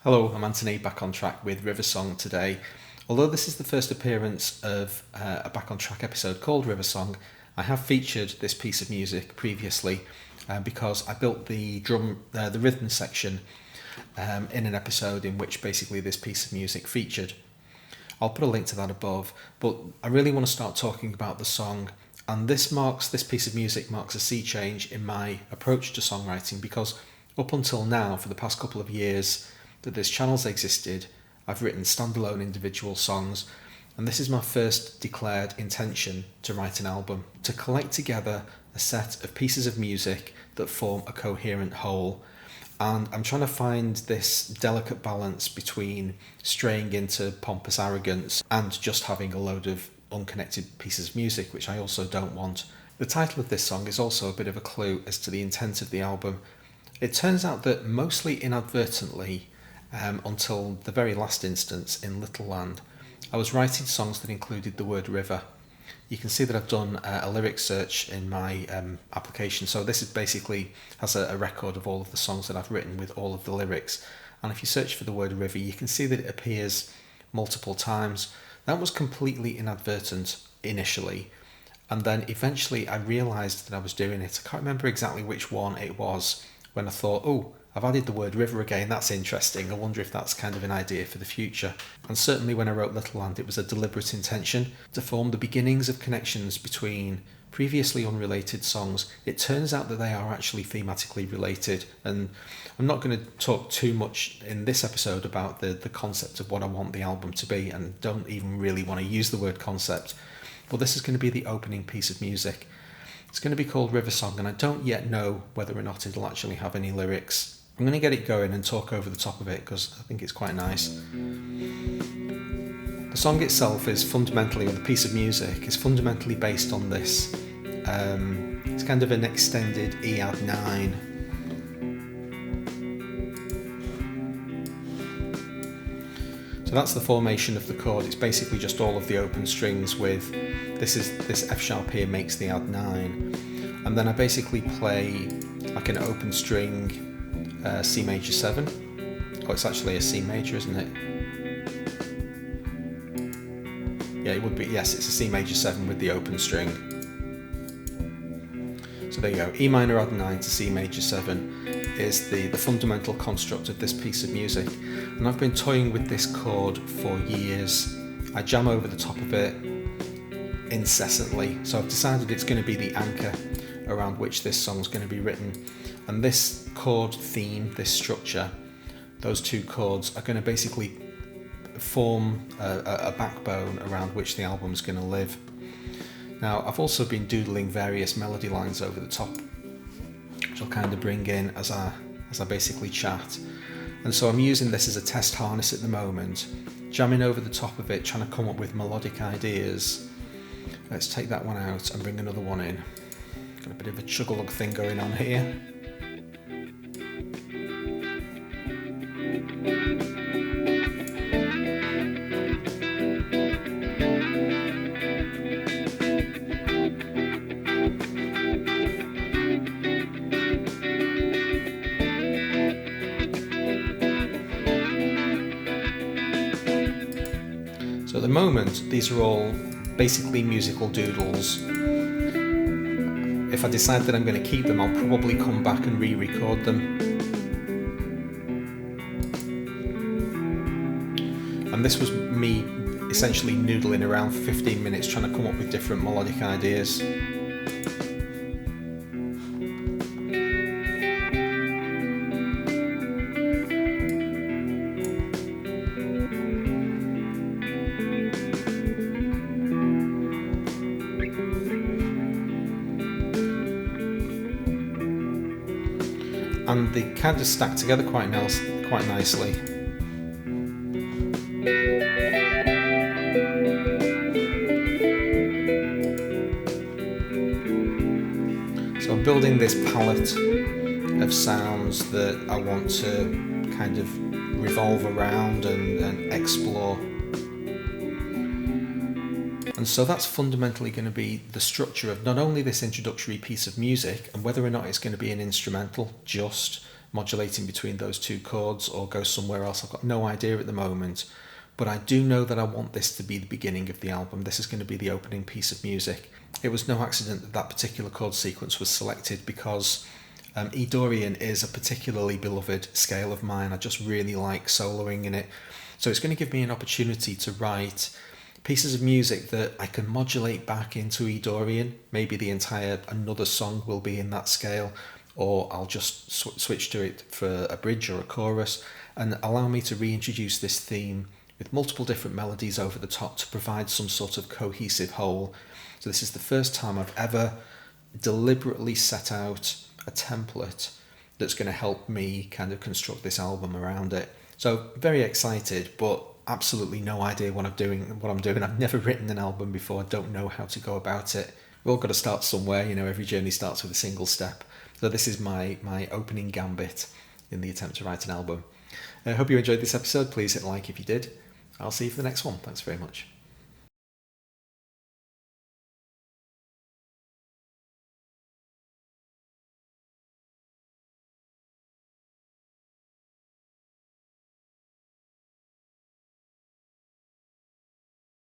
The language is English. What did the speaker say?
Hello, I'm Anthony, back on track with Riversong today. Although this is the first appearance of a Back on Track episode called Riversong, I have featured this piece of music previously because I built the rhythm section in an episode in which basically this piece of music featured. I'll put a link to that above, but I really want to start talking about the song, and this piece of music marks a sea change in my approach to songwriting, because up until now, for the past couple of years that this channel's existed, I've written standalone individual songs, and this is my first declared intention to write an album, to collect together a set of pieces of music that form a coherent whole. And I'm trying to find this delicate balance between straying into pompous arrogance and just having a load of unconnected pieces of music, which I also don't want. The title of this song is also a bit of a clue as to the intent of the album. It turns out that mostly inadvertently, until the very last instance in Little Land, I was writing songs that included the word river. You can see that I've done a lyric search in my application, so this is basically has a record of all of the songs that I've written with all of the lyrics, and if you search for the word river you can see that it appears multiple times. That was completely inadvertent initially, and then eventually I realised that I was doing it. I can't remember exactly which one it was when I thought, oh, I've added the word river again, that's interesting, I wonder if that's kind of an idea for the future. And certainly when I wrote Little Land, it was a deliberate intention to form the beginnings of connections between previously unrelated songs. It turns out that they are actually thematically related, and I'm not going to talk too much in this episode about the concept of what I want the album to be, and don't even really want to use the word concept, but this is going to be the opening piece of music. It's going to be called Riversong, and I don't yet know whether or not it'll actually have any lyrics. I'm going to get it going and talk over the top of it because I think it's quite nice. The song itself is fundamentally, or the piece of music is fundamentally based on this. It's kind of an extended Ep.1. So that's the formation of the chord. It's basically just all of the open strings with this F sharp here makes the Ad9, and then I basically play like an open string C major 7. Oh, it's actually a C major, isn't it? Yeah, it would be. Yes, it's a C major 7 with the open string. So there you go. E minor add 9 to C major 7 is the fundamental construct of this piece of music. And I've been toying with this chord for years. I jam over the top of it incessantly. So I've decided it's going to be the anchor around which this song's going to be written. And this chord theme, this structure, those two chords are going to basically form a backbone around which the album's going to live. Now, I've also been doodling various melody lines over the top, which I'll kind of bring in as I basically chat. And so I'm using this as a test harness at the moment, jamming over the top of it, trying to come up with melodic ideas. Let's take that one out and bring another one in. Got a bit of a chug-a-lug thing going on here. So at the moment, these are all basically musical doodles. If I decide that I'm going to keep them, I'll probably come back and re-record them. And this was me essentially noodling around for 15 minutes trying to come up with different melodic ideas. And they kind of stack together quite nicely. So I'm building this palette of sounds that I want to kind of revolve around and explore. And so that's fundamentally going to be the structure of not only this introductory piece of music and whether or not it's going to be an instrumental just modulating between those two chords or go somewhere else. I've got no idea at the moment, but I do know that I want this to be the beginning of the album. This is going to be the opening piece of music. It was no accident that that particular chord sequence was selected, because E Dorian is a particularly beloved scale of mine. I just really like soloing in it. So it's going to give me an opportunity to write pieces of music that I can modulate back into E Dorian. Maybe the entire another song will be in that scale, or I'll just switch to it for a bridge or a chorus, and allow me to reintroduce this theme with multiple different melodies over the top to provide some sort of cohesive whole. So this is the first time I've ever deliberately set out a template that's going to help me kind of construct this album around it. So very excited, but absolutely no idea what I'm doing. I've never written an album before. I don't know how to go about it. We've all got to start somewhere. Every journey starts with a single step. So this is my opening gambit in the attempt to write an album. I hope you enjoyed this episode. Please hit like if you did. I'll see you for the next one. Thanks very much.